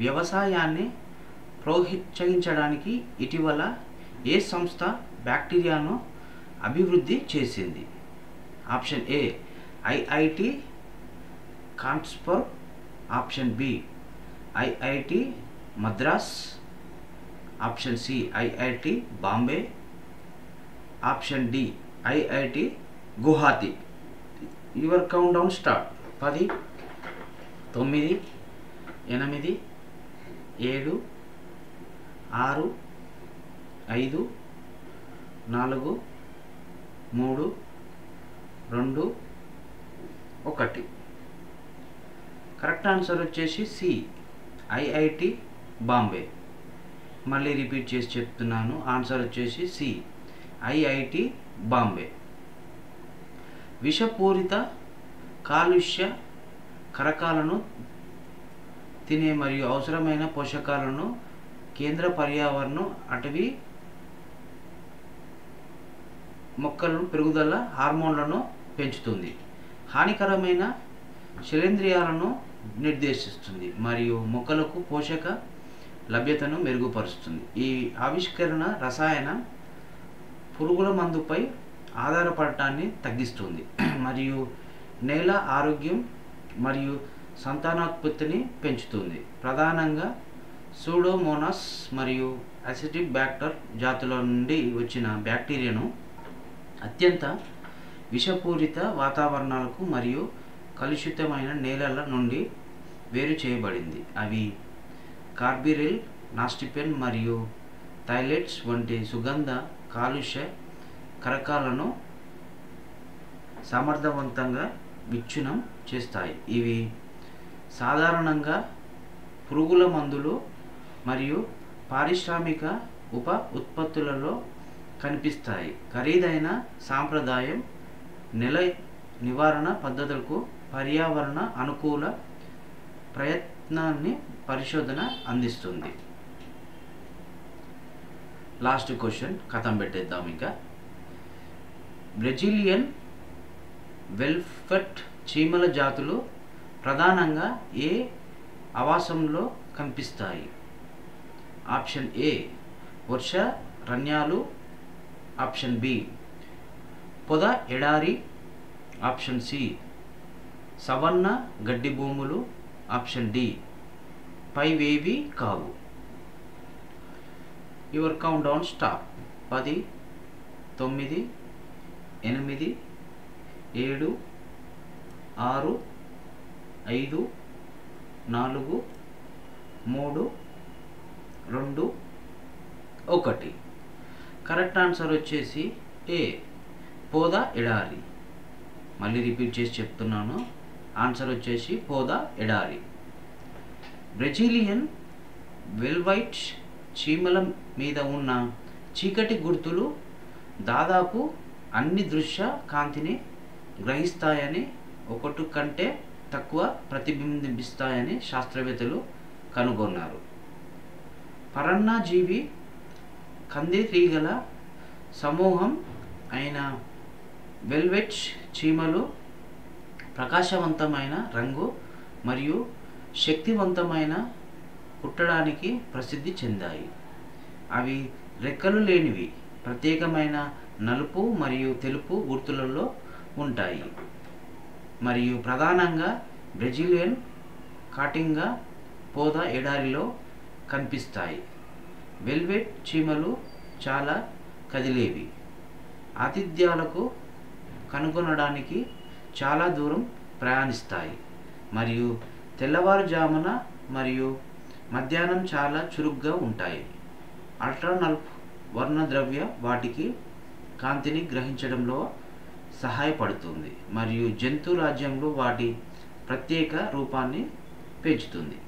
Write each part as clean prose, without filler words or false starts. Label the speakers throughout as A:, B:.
A: వ్యవసాయాన్ని ప్రోత్సహించడానికి ఇటీవల ఏ సంస్థ బ్యాక్టీరియాను అభివృద్ధి చేసింది? Option A IIT Kanpur, option B IIT Madras, option C IIT Bombay, option D IIT Guwahati. Your count down start. 10, 9, 8, 7, 6, 5, 4, 3, 2, 1. Correct answer వచ్చేసి సి ఐఐటి బాంబే. మళ్ళీ రిపీట్ చేసి చెప్తున్నాను, ఆన్సర్ వచ్చేసి సి ఐఐటి బాంబే. విషపూరిత కాలుష్య కరకాలను తినే మరియు అవసరమైన పోషకాలను కేంద్ర పర్యావరణ అటవీ మొక్కలను పెరుగుదల హార్మోన్లను పెంచుతుంది, హానికరమైన శిలీంధ్రాలను నిర్దేశిస్తుంది మరియు మొక్కలకు పోషక లభ్యతను మెరుగుపరుస్తుంది. ఈ ఆవిష్కరణ రసాయన పురుగుల మందుపై ఆధారపడటాన్ని తగ్గిస్తుంది మరియు నేల ఆరోగ్యం మరియు సంతానోత్పత్తిని పెంచుతుంది. ప్రధానంగా సూడోమోనాస్ మరియు అసిటిక్ బ్యాక్టర్ జాతుల నుండి వచ్చిన బ్యాక్టీరియాను అత్యంత విషపూరిత వాతావరణాలకు మరియు కలుషితమైన నేలల నుండి వేరు చేయబడింది. అవి కార్బరిల్, నాస్టిపెన్ మరియు థైలేట్స్ వంటి సుగంధ కాలుష్య కరకాలను సమర్థవంతంగా విచ్ఛిన్నం చేస్తాయి. ఇవి సాధారణంగా పురుగుల మందులు మరియు పారిశ్రామిక ఉప ఉత్పత్తులలో కనిపిస్తాయి. ఖరీదైన సాంప్రదాయం నేల నివారణ పద్ధతులకు పర్యావరణ అనుకూల ప్రయత్నాన్ని పరిశోధన అందిస్తుంది. లాస్ట్ క్వశ్చన్ కథం పెట్టేద్దాం. ఇంకా బ్రెజిలియన్ వెల్వెట్ చీమల జాతులు ప్రధానంగా ఏ ఆవాసంలో కనిపిస్తాయి? ఆప్షన్ ఏ వర్షారణ్యాలు, ఆప్షన్ బి పొద ఎడారి, ఆప్షన్ సి సవన్నా గడ్డి భూములు, ఆప్షన్ డి పైవేవి కావు. Your count down stop. 10, 9, 8, 7, 6, 5, 4, 3, 2, 1. Correct answer వచ్చేసి ఏ పోదా ఎడారి. మళ్ళీ రిపీట్ చేసి చెప్తున్నాను, ఆన్సర్ వచ్చేసి పోదా ఎడారి. బ్రెజిలియన్ వెల్వెట్ చీమల మీద ఉన్న చీకటి గుర్తులు దాదాపు అన్ని దృశ్య కాంతిని గ్రహిస్తాయని, ఒకటి కంటే తక్కువ ప్రతిబింబిస్తాయని శాస్త్రవేత్తలు కనుగొన్నారు. పరాన్నజీవి కందిరీగల సమూహం అయిన వెల్వెట్ చీమలు ప్రకాశవంతమైన రంగు మరియు శక్తివంతమైన కుట్టడానికి ప్రసిద్ధి చెందాయి. అవి రెక్కలు లేనివి, ప్రత్యేకమైన నలుపు మరియు తెలుపు గుర్తులలో ఉంటాయి మరియు ప్రధానంగా బ్రెజిలియన్ కాటింగా పోదా ఎడారిలో కనిపిస్తాయి. వెల్వెట్ చీమలు చాలా కదిలేవి, ఆతిథ్యాలకు కనుగొనడానికి చాలా దూరం ప్రయాణిస్తాయి మరియు తెల్లవారుజామున మరియు మధ్యాహ్నం చాలా చురుగ్గా ఉంటాయి. అల్ట్రానల్ప్ వర్ణద్రవ్య వాటికి కాంతిని గ్రహించడంలో సహాయపడుతుంది మరియు జంతు రాజ్యంలో వాటి ప్రత్యేక రూపాన్ని పెంచుతుంది.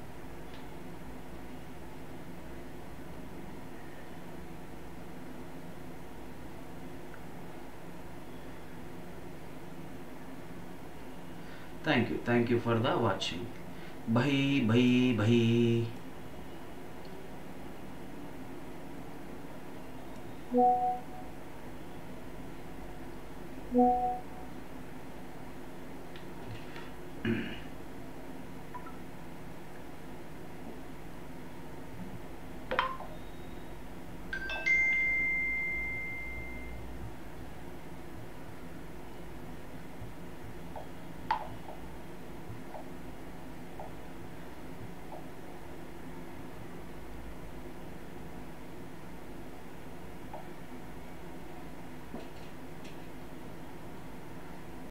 A: Thank you for the watching. Bye.